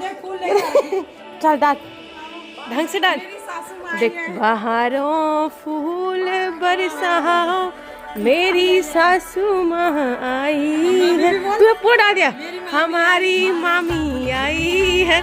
चल डाल, ढंग से डाल। देख बहारों फूल बरसाओ, मेरी सासू माँ आई है। तूने पूरा डाल दिया, हमारी मामी आई है।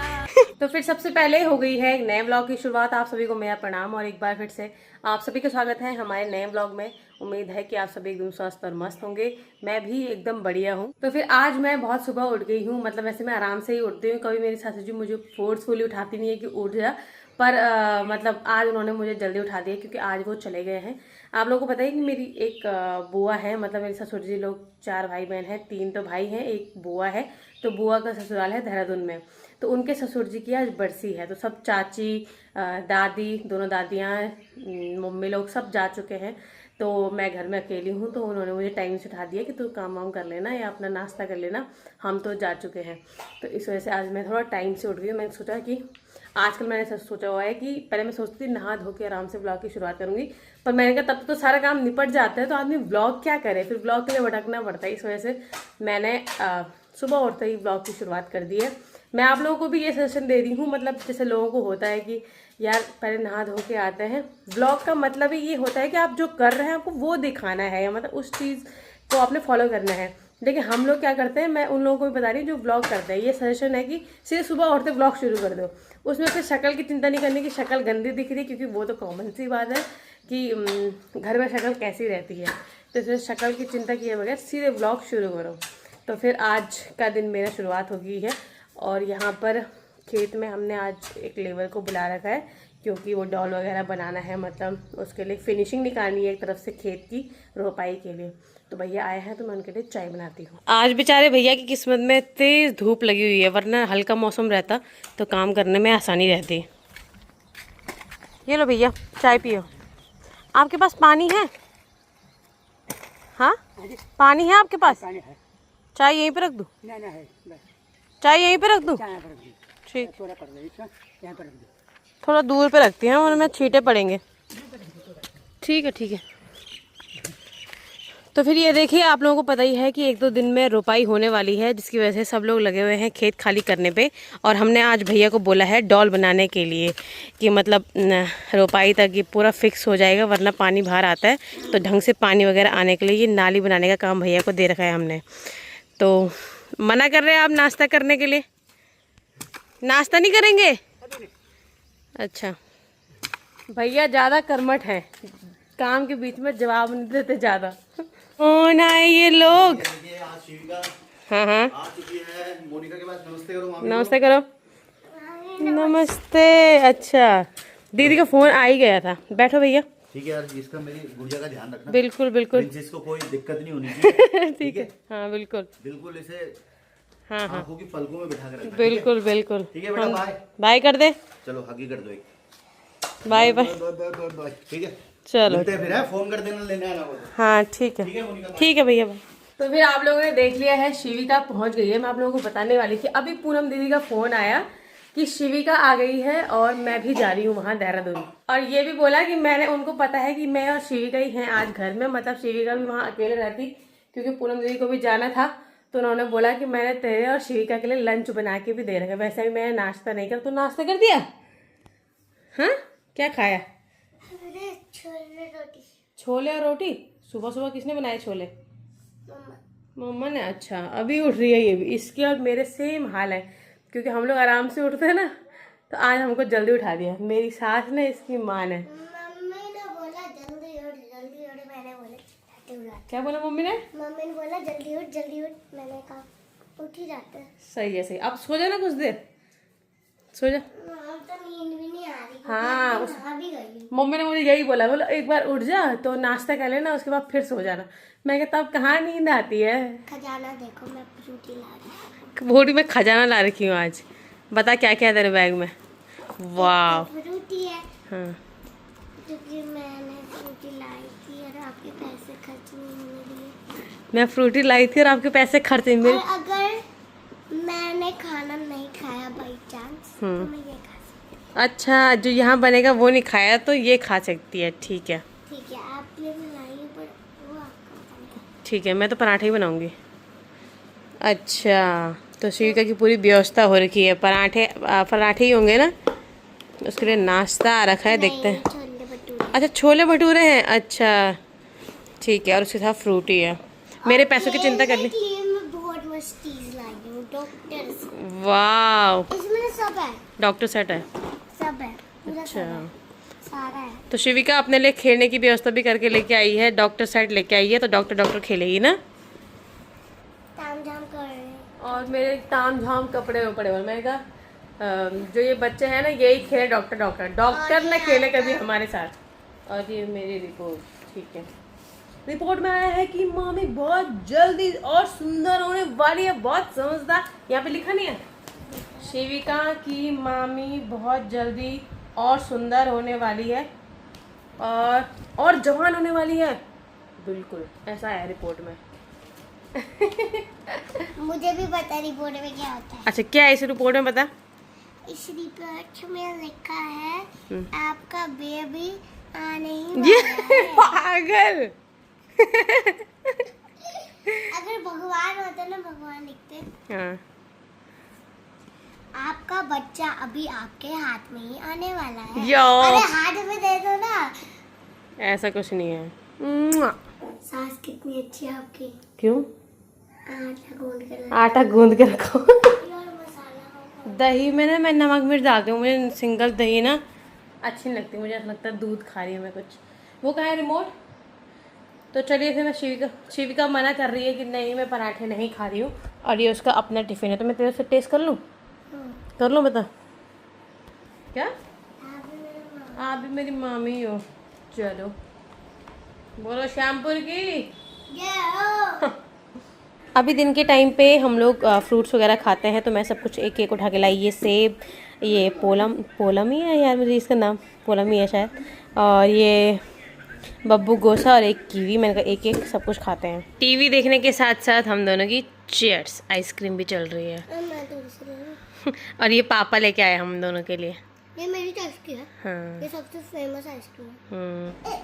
तो फिर सबसे पहले हो गई है एक नए ब्लॉग की शुरुआत। आप सभी को मेरा प्रणाम और एक बार फिर से आप सभी का स्वागत है हमारे नए ब्लॉग में। उम्मीद है कि आप सभी एकदम स्वस्थ और मस्त होंगे। मैं भी एकदम बढ़िया हूँ। तो फिर आज मैं बहुत सुबह उठ गई हूँ। मतलब वैसे मैं आराम से ही उठती हूँ, कभी मेरी सासू जी मुझे फोर्सफुली उठाती नहीं है कि उठ जा, पर मतलब आज उन्होंने मुझे जल्दी उठा दिया क्योंकि आज वो चले गए हैं। आप लोगों को पता है कि मेरी एक बुआ है, मतलब मेरे ससुर जी लोग 4 भाई बहन हैं, 3 तो भाई हैं, एक बुआ है। तो बुआ का ससुराल है देहरादून में। तो उनके ससुर जी की आज बरसी है। तो सब चाची, दादी, दोनों दादियाँ, मम्मी लोग सब जा चुके हैं। तो मैं घर में अकेली हूँ। तो उन्होंने मुझे टाइम से उठा दिया कि तू काम वाम कर लेना या अपना नाश्ता कर लेना, हम तो जा चुके हैं। तो इस वजह से आज मैं थोड़ा टाइम से उठ गई हूँ। मैंने सोचा कि आजकल मैंने सोचा हुआ है कि पहले मैं सोचती थी नहा धो के आराम से ब्लॉग की शुरुआत करूंगी, पर मैंने कहा तब तो सारा काम निपट जाता है, तो आदमी ब्लॉग क्या करे, फिर ब्लॉग के लिए भटकना पड़ता है। इस वजह से मैंने सुबह उठते ही ब्लॉग की शुरुआत कर दी है। मैं आप लोगों को भी ये सजेशन दे रही हूँ, मतलब जैसे लोगों को होता है कि यार पहले नहा धो के आते हैं। ब्लॉग का मतलब ही ये होता है कि आप जो कर रहे हैं आपको वो दिखाना है, या मतलब उस चीज़ को आपने फॉलो करना है। देखिए हम लोग क्या करते हैं, मैं उन लोगों को भी बता रही हूँ जो ब्लॉग करते हैं। ये सजेशन है कि सीधे सुबह उठते ब्लॉग शुरू कर दो। उसमें फिर शक्ल की चिंता नहीं करनी कि शक्ल गंदी दिख रही है, क्योंकि वो तो कॉमन सी बात है कि घर में शक्ल कैसी रहती है। तो इसमें शक्ल की चिंता किए बगैर सीधे ब्लॉग शुरू करो। तो फिर आज का दिन मेरा शुरुआत हो गई है। और यहाँ पर खेत में हमने आज एक लेबर को बुला रखा है, क्योंकि वो डॉल वगैरह बनाना है, मतलब उसके लिए फिनिशिंग निकालनी है एक तरफ से खेत की रोपाई के लिए। तो भैया आए हैं तो मैं उनके लिए चाय बनाती हूँ। आज बेचारे भैया की किस्मत में तेज धूप लगी हुई है, वरना हल्का मौसम रहता तो काम करने में आसानी रहती। ये लो भैया चाय पियो। आपके पास पानी है? हाँ पानी है आपके पास? चाय यहीं पे रख दूँ? चाय यहीं पे रख दूँ? ठीक, थोड़ा दूर पे रखती हैं और मैं छींटे पड़ेंगे। ठीक है ठीक है। तो फिर ये देखिए, आप लोगों को पता ही है कि 1-2 दिन में रोपाई होने वाली है, जिसकी वजह से सब लोग लगे हुए हैं खेत खाली करने पे। और हमने आज भैया को बोला है डॉल बनाने के लिए, कि मतलब रोपाई तक ये पूरा फिक्स हो जाएगा, वरना पानी बाहर आता है। तो ढंग से पानी वगैरह आने के लिए ये नाली बनाने का काम भैया को दे रखा है हमने। तो मना कर रहे हैं आप नाश्ता करने के लिए? नाश्ता नहीं करेंगे? अच्छा, भैया ज़्यादा कर्मठ है, काम के बीच में जवाब नहीं देते ज़्यादा। कौन आए ये लोग? हाँ हाँ मोनिका के पास नमस्ते करो। नमस्ते करो। नमस्ते। अच्छा दीदी का फोन आ ही गया था। बैठो भैया। ठीक है यार, इसका मेरी गुड़िया का ध्यान रखना। बिल्कुल बिल्कुल, जिसको कोई दिक्कत नहीं होनी चाहिए। ठीक है हाँ बिल्कुल बिल्कुल इसे हाँ हाँ आंखों की पलकों में बिठा कर रखना। बिल्कुल बिल्कुल। ठीक है बेटा, बाय बाय कर दे। चलो हगी कर दो एक। Bye bye. ठीक है चलो मिलते हैं फिर, है फोन कर देना लेने आना होगा। हाँ ठीक है ठीक है भैया बाय। तो फिर आप लोगों ने देख लिया है शिविका पहुंच गई है। मैं आप लोगों को बताने वाली थी, अभी पूनम दीदी का फोन आया कि शिविका आ गई है और मैं भी जा रही हूँ वहाँ देहरादून। और ये भी बोला कि मैंने उनको पता है कि मैं और शिविका ही हैं आज घर में, मतलब शिविका भी वहाँ अकेले रहती क्योंकि पूनम दीदी को भी जाना था। तो उन्होंने बोला कि मैंने तेरे और शिविका के लिए लंच बना के भी दे रखा है। वैसे भी मैंने नाश्ता नहीं किया, तो नाश्ता कर दिया? हाँ क्या खाया? छोले और रोटी। सुबह सुबह किसने बनाए छोले? मम्मा ने। अच्छा अभी उठ रही है ये भी। इसके और मेरे सेम हाल है, क्योंकि हम लोग आराम से उठते हैं ना, तो आज हमको जल्दी उठा दिया। मेरी सास ने, इसकी माँ ने। मम्मी ने बोला जल्दी उठ जल्दी उठ, मैंने बोला क्या बोला मम्मी ने? मम्मी ने बोला जल्दी उठ, मैंने कहा उठ ही जाते हैं। सही है सही। अब सो जा ना कुछ देर, सो जा। हम तो नींद भी नहीं आ रही। हाँ भी गई। मम्मी ने मुझे यही बोला, बोला एक बार उठ जा तो नाश्ता कर लेना, उसके बाद फिर सो जाना। मैं कहता अब कहाँ नींद आती है। खजाना देखो, मैं फ्रूटी ला रही हूँ। भोटी में खजाना ला रखी हूँ आज। बता क्या क्या है तेरे बैग में? वाह फ्रूटी है। हाँ क्योंकि मैंने फ्रूटी लाई थी और आपके पैसे खर्च नहीं होने दिए। मैं फ्रूटी लाई थी और आपके पैसे खर्च नहीं मेरे। और अगर मैंने खाना नहीं खाया बाई चांस, तो मैं ये खा सकती हूँ। अच्छा जो यहाँ बनेगा वो नहीं खाया तो ये खा सकती है। ठीक है ठीक है, आप ये बनाइए, पर वो आपका पता नहीं। ठीक है, मैं तो पराठे ही बनाऊंगी। अच्छा तो शिविका की पूरी व्यवस्था हो रखी है। पराठे ही होंगे ना, उसके लिए नाश्ता आ रखा है, देखते हैं। छोले भटूरे। अच्छा छोले भटूरे हैं, अच्छा ठीक है, और उसके साथ फ्रूटी है। मेरे पैसों की चिंता करनी। मैं बहुत मस्त चीज लाई हूँ, डॉक्टर से। वाह, इसमें सब है, डॉक्टर सेट है। सब है, पूरा सब है, अच्छा, सारा है। तो शिविका अपने लिए खेलने की व्यवस्था भी करके लेके आई है, डॉक्टर सेट लेके आई है, तो डॉक्टर खेलेगी ना। ताम झाम कर रहे हैं। और मेरे ताम झाम कपड़े वपड़े, और मैंने कहा जो ये बच्चे हैं ना यही खेले डॉक्टर ना खेले कभी हमारे साथ। और ये मेरी रिपोर्ट, ठीक है। रिपोर्ट में आया है कि मामी बहुत जल्दी और सुंदर होने वाली है, बहुत समझदार। यहाँ पे लिखा नहीं है, शिविका की मामी बहुत जल्दी और सुंदर होने वाली है और जवान होने वाली है, बिल्कुल ऐसा है रिपोर्ट में। मुझे भी पता रिपोर्ट में क्या होता है। अच्छा क्या है इस रिपोर्ट में, बता। इस रिपोर्ट में लिखा है आपका बेबी आने ही ये वाला है। पागल। अगर भगवान होते ना, भगवान लिखते हाँ, आपका बच्चा अभी आपके हाथ में ही आने वाला है। यो। अरे हाथ में दे दो ना। ऐसा कुछ नहीं है। मुआ। सास कितनी अच्छी है आपकी। क्यों? आटा गूंद के रखो। और मसाला होगा। दही में ना मैं नमक मिर्च डालती हूँ, मुझे सिंगल दही ना अच्छी नहीं लगती, मुझे ऐसा लगता है दूध खा रही हूँ मैं कुछ। वो कहाँ है रिमोट? तो चलिए फिर मैं शिविका मना कर रही है कि नहीं मैं पराठे नहीं खा रही हूँ, और ये उसका अपना टिफिन है, तो मैं तेरे से टेस्ट कर लूँ? कर लूँ, बता। क्या? आप भी मेरी मामी हो। चलो बोलो श्यामपुर की। अभी दिन के टाइम पे हम लोग फ्रूट्स वगैरह खाते हैं, तो मैं सब कुछ एक एक उठा के लाई। ये सेब, ये पोलम ही है यार, मुझे इसका नाम पोलम ही है शायद, और ये बब्बू गोसा और एक कीवी। मैंने कहा एक एक सब कुछ खाते हैं। टीवी देखने के साथ साथ हम दोनों की चीयर्स, आइसक्रीम भी चल रही है। और ये पापा लेके आए हम दोनों के लिए। ये मेरी टेस्ट की है। हाँ। ये सबसे फेमस आइसक्रीम है।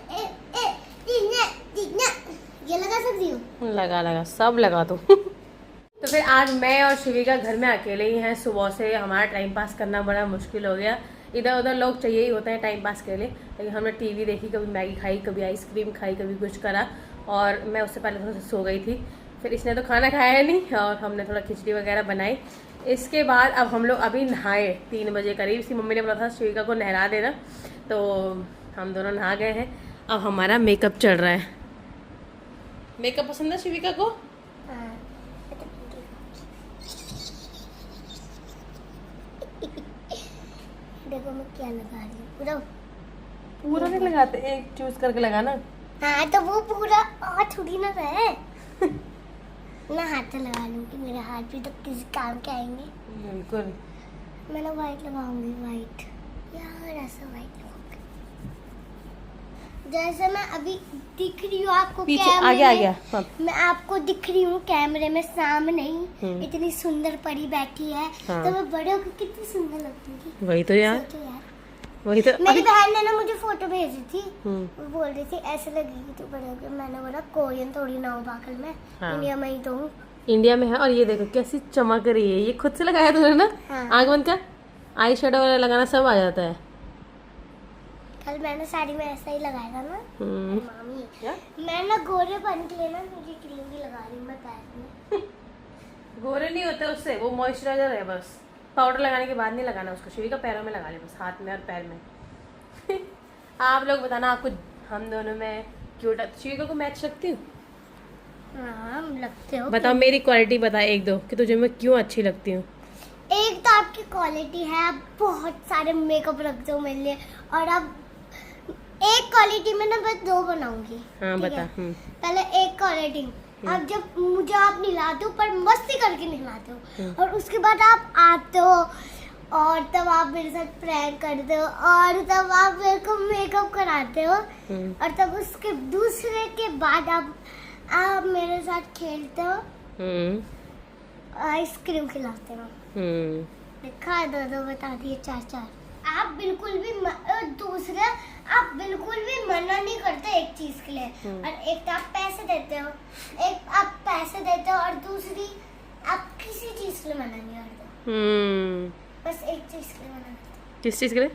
ये लगा सकती हूँ? लगा सब लगा दो। तो फिर आज मैं और शिविका घर में अकेले ही हैं। सुबह से हमारा टाइम पास करना बड़ा मुश्किल हो गया। इधर उधर लोग चाहिए ही होते हैं टाइम पास के लिए, लेकिन हमने टीवी देखी, कभी मैगी खाई, कभी आइसक्रीम खाई, कभी कुछ करा, और मैं उससे पहले थोड़ा सा सो गई थी। फिर इसने तो खाना खाया है नहीं, और हमने थोड़ा खिचड़ी वगैरह बनाई। इसके बाद अब हम लोग अभी नहाए 3 बजे करीब। इसकी मम्मी ने बोला था शिविका को नहला देना, तो हम दोनों नहा गए हैं। अब हमारा मेकअप चल रहा है। मेकअप पसंद है शिविका को? देखो मैं क्या लगा रही हूँ। पूरा नहीं लगाते, एक चूज करके लगाना। हाँ तो वो पूरा और थोड़ी ना रहे। मैं हाथ से लगा लूंगी, मेरे हाथ भी तो किसी काम के आएंगे। बिल्कुल। मैं ना व्हाइट लगाऊंगी, व्हाइट यार, ऐसा व्हाइट लगाऊंगी जैसे मैं अभी दिख रही हूँ आपको पीछे कैमरे आ में। गया हाँ। मैं आपको दिख रही हूँ कैमरे में सामने ही, इतनी सुंदर परी बैठी है। हाँ। तो मैं बड़े होकर कितनी सुंदर लगूंगी। वही तो यार, सोचो यार। वही तो। मेरी बहन ने ना मुझे फोटो भेजी थी, हम्म। वो बोल रही थी ऐसे लगेगी तू बड़े होकर। मैंने बोला कोरियन थोड़ी ना हो पागल में, हाँ। इंडिया में ही तो हूँ। इंडिया में है। और ये देखो कैसी चमक रही है, ये खुद से लगाया तूने ना? हाँ। आँख बंद कर, आई शेडो वगैरह लगाना सब आ जाता है। कल मैंने साड़ी में ऐसा ही लगाया था ना मामी। क्या? मैं ना गोरे बन के ना मुझे क्रीम भी लगा रही हूँ मैं पैर में। गोरे नहीं होते उससे, वो मॉइस्चराइजर है बस। पाउडर लगाने के बाद नहीं लगाना उसको, शिविका पैरों में लगा ले बस, हाथ में और पैर में। आप लोग बताना आपको हम दोनों में क्यूट, शिविका को मैच लगती हूँ? हाँ लगते हो। बताओ मेरी क्वालिटी बता एक दो कि तुझे मैं क्यों अच्छी लगती हूँ। एक तो आपकी क्वालिटी है, आप बहुत सारे मेकअप रखते हो मेरे लिए, और आप एक क्वालिटी में ना बस 2 बनाऊंगी। हाँ ठीक बता। है? पहले एक क्वालिटी, अब जब मुझे आप नहलाते हो पर मस्ती करके नहलाते हो, और उसके बाद आप आते हो और तब आप मेरे साथ प्रैंक करते हो, और तब आप मेरे को मेकअप कराते हो, और तब उसके दूसरे के बाद आप मेरे साथ खेलते हो, आइसक्रीम खिलाते हो। देखा है, 2 बता दिए, 4। आप बिल्कुल भी दूसरे आप बिल्कुल भी मना नहीं करते एक चीज के लिए। और एक तो आप पैसे देते हो, एक आप पैसे देते हो, और दूसरी आप किसी चीज के लिए मना नहीं करते, बस एक चीज के लिए मना करते। किस चीज़ के लिए?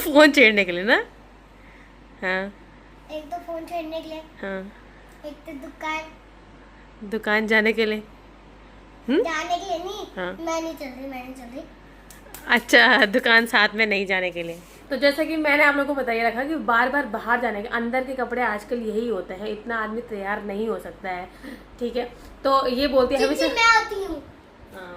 फोन छेड़ने के लिए ना। हाँ एक तो फोन छेड़ने के लिए, हाँ। एक तो दुकान जाने के लिए। जाने के लिए नहीं। हाँ। मैं नहीं चल रही। अच्छा, दुकान साथ में नहीं जाने के लिए। तो जैसा कि मैंने आप लोगों को बताइए रखा कि बार बार बाहर जाने के अंदर के कपड़े आजकल यही होते हैं, इतना आदमी तैयार नहीं हो सकता है, ठीक है। तो ये बोलती है हमेशा, मैं होती हूँ,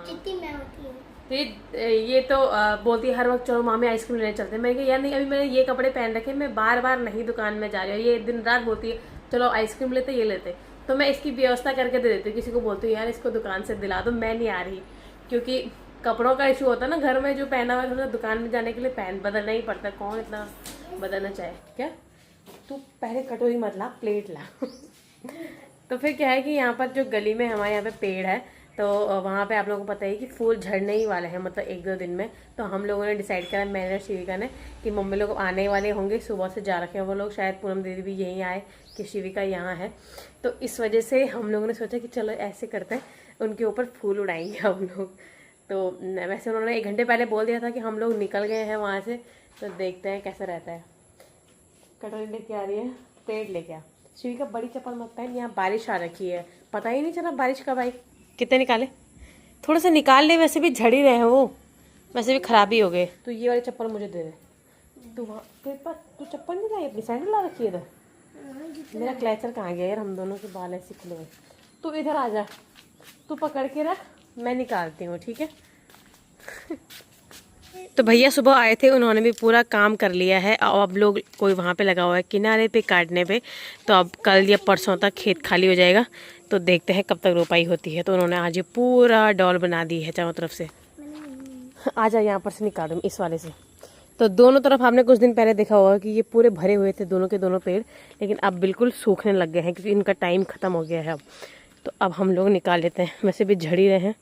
जितनी मैं होती हूँ। तो ये तो बोलती है हर वक्त चलो मामी आइसक्रीम लेने चलते हैं। मैंने कहा यार नहीं, अभी मैंने ये कपड़े पहन रखे, मैं बार बार नहीं दुकान में जा रही हूँ। ये दिन रात बोलती है चलो आइसक्रीम लेते, ये लेते। तो मैं इसकी व्यवस्था करके दे देती हूँ, किसी को बोलती हूँ यार इसको दुकान से दिला दो, मैं नहीं आ रही। क्योंकि कपड़ों का इशू होता है ना, घर में जो पहना हुआ है थोड़ा दुकान में जाने के लिए बदलना ही पड़ता है, कौन इतना बदलना चाहे। क्या तू पहले कटोरी मत ला, प्लेट ला। तो फिर क्या है कि यहाँ पर जो गली में हमारे यहाँ पे पेड़ है, तो वहाँ पे आप लोगों को पता है कि फूल झड़ने ही वाले हैं, मतलब 1-2 दिन में। तो हम लोगों ने डिसाइड करा, मैंने शिविका ने, कि मम्मी लोग आने वाले होंगे, सुबह से जा रखे हैं वो लोग, शायद पूनम दीदी भी यहीं आए कि शिविका यहाँ है। तो इस वजह से हम लोगों ने सोचा कि चलो ऐसे करते हैं, उनके ऊपर फूल उड़ाएंगे हम लोग। तो वैसे उन्होंने 1 घंटे पहले बोल दिया था कि हम लोग निकल गए हैं वहाँ से, तो देखते हैं कैसा रहता है। कटोरी लेके आ रही है, पेड़ लेके आ। शिविका बड़ी चप्पल मत पहन, यहाँ बारिश आ रखी है, पता ही नहीं चला बारिश कब आई। कितने निकाले? थोड़ा सा निकाल ले, वैसे भी झड़ ही रहे हैं वो, वैसे भी खराब ही हो गए। तो ये वाली चप्पल मुझे दे दे। तू वहाँ तू चप्पल नहीं लाई अपनी, सैंडल ला रखी है इधर। मेरा क्लैचर कहाँ गया यार, हम दोनों के बाल ऐसे खुले हुए। तू इधर आ जा, तू पकड़ के रख, मैं निकालती हूँ, ठीक है। तो भैया सुबह आए थे, उन्होंने भी पूरा काम कर लिया है। अब लोग कोई वहाँ पे लगा हुआ है किनारे पे काटने पे, तो अब कल या परसों तक खेत खाली हो जाएगा। तो देखते हैं कब तक रोपाई होती है। तो उन्होंने आज ये पूरा डॉल बना दी है चारों तरफ से। आ जा, यहाँ पर से निकालूँ इस वाले से। तो दोनों तरफ आपने कुछ दिन पहले देखा होगा कि ये पूरे भरे हुए थे दोनों के दोनों पेड़, लेकिन अब बिल्कुल सूखने लग गए हैं क्योंकि इनका टाइम ख़त्म हो गया है अब। तो अब हम लोग निकाल लेते हैं, वैसे भी झड़ ही रहे हैं।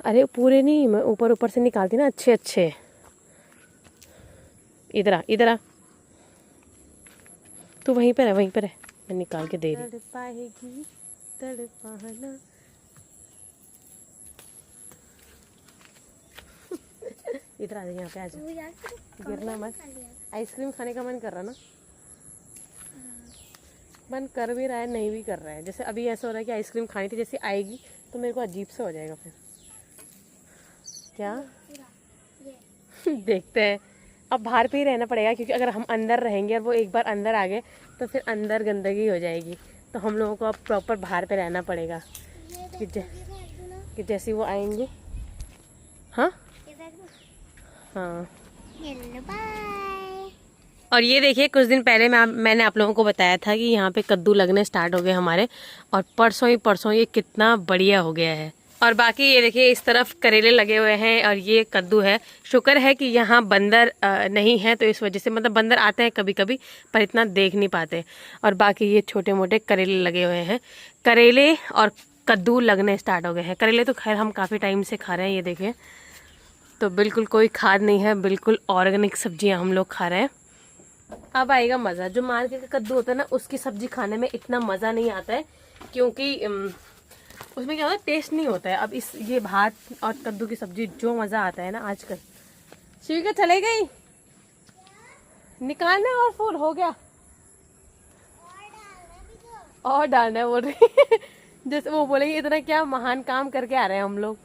अरे पूरे नहीं, मैं ऊपर ऊपर से निकालती ना, अच्छे अच्छे। इधर आ, इधर आ, तू वहीं पर है, वहीं पर है, मैं निकाल के दे रही। तड़पाएगी तड़पाना। इधर आ जा, यहाँ पे आ जा, गिरना मत। आइसक्रीम खाने का मन कर रहा ना, मन कर भी रहा है, नहीं भी कर रहा है। जैसे अभी ऐसा हो रहा है कि आइसक्रीम खानी थी, जैसे आएगी तो मेरे को अजीब सा हो जाएगा फिर। क्या देखते हैं, अब बाहर पे ही रहना पड़ेगा, क्योंकि अगर हम अंदर रहेंगे और वो एक बार अंदर आ गए तो फिर अंदर गंदगी हो जाएगी। तो हम लोगों को अब प्रॉपर बाहर पे रहना पड़ेगा कि जैसे वो आएंगे। हाँ हाँ। और ये देखिए, कुछ दिन पहले मैंने आप लोगों को बताया था कि यहाँ पे कद्दू लगने स्टार्ट हो गए हमारे, और परसों ये कितना बढ़िया हो गया है। और बाकी ये देखिए इस तरफ करेले लगे हुए हैं, और ये कद्दू है। शुक्र है कि यहाँ बंदर नहीं है, तो इस वजह से, मतलब बंदर आते हैं कभी कभी पर इतना देख नहीं पाते। और बाकी ये छोटे मोटे करेले लगे हुए हैं। करेले और कद्दू लगने स्टार्ट हो गए हैं। करेले तो खैर हम काफ़ी टाइम से खा रहे हैं, ये देखिए, तो बिल्कुल कोई खाद नहीं है, बिल्कुल ऑर्गेनिक सब्जियाँ हम लोग खा रहे हैं। अब आएगा मज़ा। जो मार्केट का कद्दू होता है ना, उसकी सब्जी खाने में इतना मज़ा नहीं आता है, क्योंकि उसमें क्या होता है, टेस्ट नहीं होता है। अब ये भात और कद्दू की सब्जी जो मज़ा आता है ना आजकल। शिविका चले गई, निकालना और फूल हो गया, और डालना है बोल रही। जैसे वो बोलेंगे इतना क्या महान काम करके आ रहे हैं हम लोग।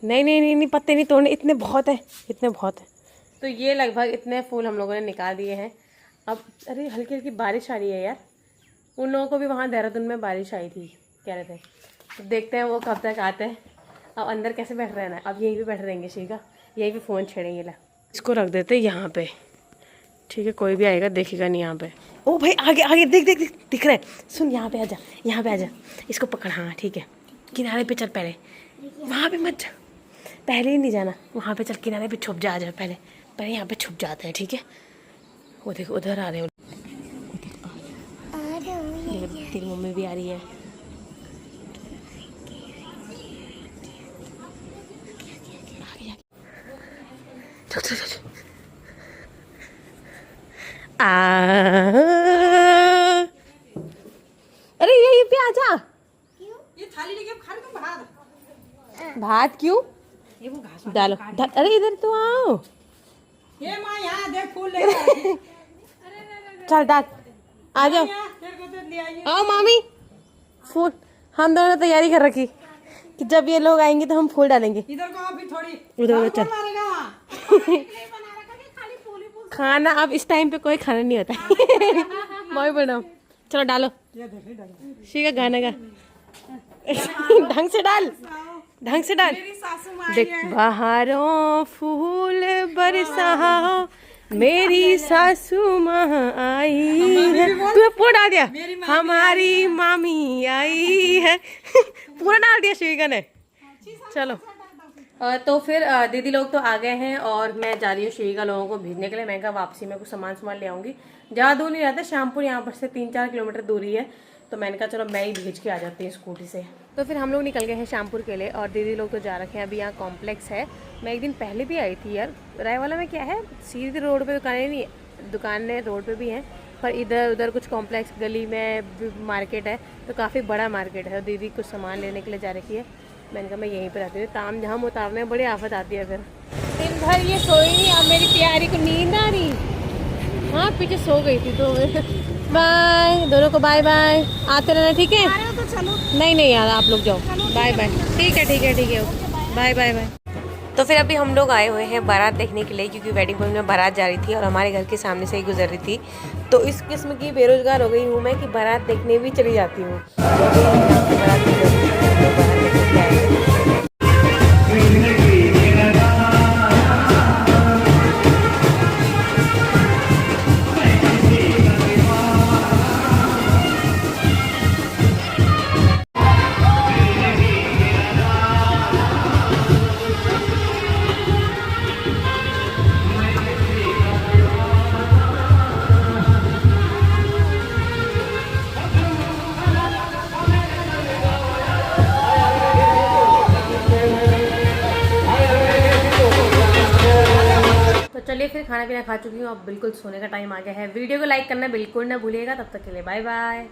नहीं, पत्ते नहीं तोड़ने, इतने बहुत है, इतने बहुत है। तो ये लगभग इतने फूल हम लोगों ने निकाल दिए हैं। अब अरे हल्की हल्की बारिश आ रही है यार, उन लोगों को भी वहाँ देहरादून में बारिश आई थी कह रहे थे। तो देखते हैं वो कब तक आते हैं। अब अंदर कैसे बैठ रहना है, अब यहीं पे बैठ रहेंगे शिविका, यहीं पे फ़ोन छेड़ेंगे। ला इसको रख देते यहाँ पे, ठीक है, कोई भी आएगा देखेगा नहीं यहाँ पे। ओ भाई आगे आगे देख देख देख, दिख रहा है। सुन यहाँ पे आ जा, यहाँ पे आ जा, इसको पकड़। हाँ ठीक है, किनारे पे चल, पहले वहाँ पे मत जा, पहले ही नहीं जाना, वहाँ पे चल, किनारे पे छुप जा, आ जा, पहले यहाँ पे छुप जाते हैं, ठीक है। वो देखो उधर आ रहे हैं, तेरी मम्मी भी आ रही है। चल अरे यहीं पे आ जा, ये भात क्यों ये वो घास डालो अरे इधर तो आओ ये माँ यहाँ देख फूल लेकर चल डाल आ जाओ तेरे को तो ले आई आओ मामी फूल हम दोनों ने तैयारी कर रखी कि जब ये लोग आएंगे तो हम फूल डालेंगे इधर को अभी थोड़ी उधर चल मारेगा खाना अब इस टाइम पे कोई खाना नहीं होता मम्मी बनाओ चलो डालो ये देख डाल ठीक है गाना गा ढंग से डाल ढंग से डाल मेरी सासू माँ देख बहारों फूल बरसाओ मेरी सासू माँ आई है तूने पूरा डाल दिया हमारी मामी आई है पूरा डाल दिया श्रीका ने चलो तो फिर दीदी लोग तो आ गए हैं और मैं जा रही हूँ श्रीका लोगों को भेजने के लिए। मैं कहा वापसी में कुछ सामान ले आऊँगी, ज़्यादा दूर नहीं रहता, शामपुर यहाँ पर से 3-4 किलोमीटर दूरी है, तो मैंने कहा चलो मैं ही भेज के आ जाती हूँ स्कूटी से। तो फिर हम लोग निकल गए हैं शामपुर के लिए और दीदी लोग तो जा रखे हैं। अभी यहाँ कॉम्प्लेक्स है, मैं एक दिन पहले भी आई थी यार। रायवाला में क्या है, सीधी रोड पे दुकानें नहीं, दुकानें रोड पे भी हैं, पर इधर उधर कुछ कॉम्प्लेक्स गली में मार्केट है, तो काफ़ी बड़ा मार्केट है। दीदी कुछ सामान लेने के लिए जा रखी है, मैंने कहा मैं यहीं पर रहती हूँ, ताम झाम उतारने में बड़ी आफत आती है। फिर दिन भर ये सोई नहीं, अब मेरी प्यारी को नींद आ रही, हाँ पीछे सो गई थी। तो बाय दोनों को, बाय बाय, आते रहना ठीक है। तो चलो नहीं नहीं यार आप लोग जाओ, बाय बाय। ठीक है ठीक है ठीक है, बाय बाय बाय। तो फिर अभी हम लोग आए हुए हैं बारात देखने के लिए, क्योंकि वेडिंग में बारात जा रही थी और हमारे घर के सामने से ही गुजर रही थी। तो इस किस्म की बेरोजगार हो गई हूँ मैं कि बारात देखने भी चली जाती हूँ। चलिए फिर खाना पीना खा चुकी हूँ, अब बिल्कुल सोने का टाइम आ गया है। वीडियो को लाइक करना बिल्कुल ना भूलिएगा। तब तक के लिए बाय बाय।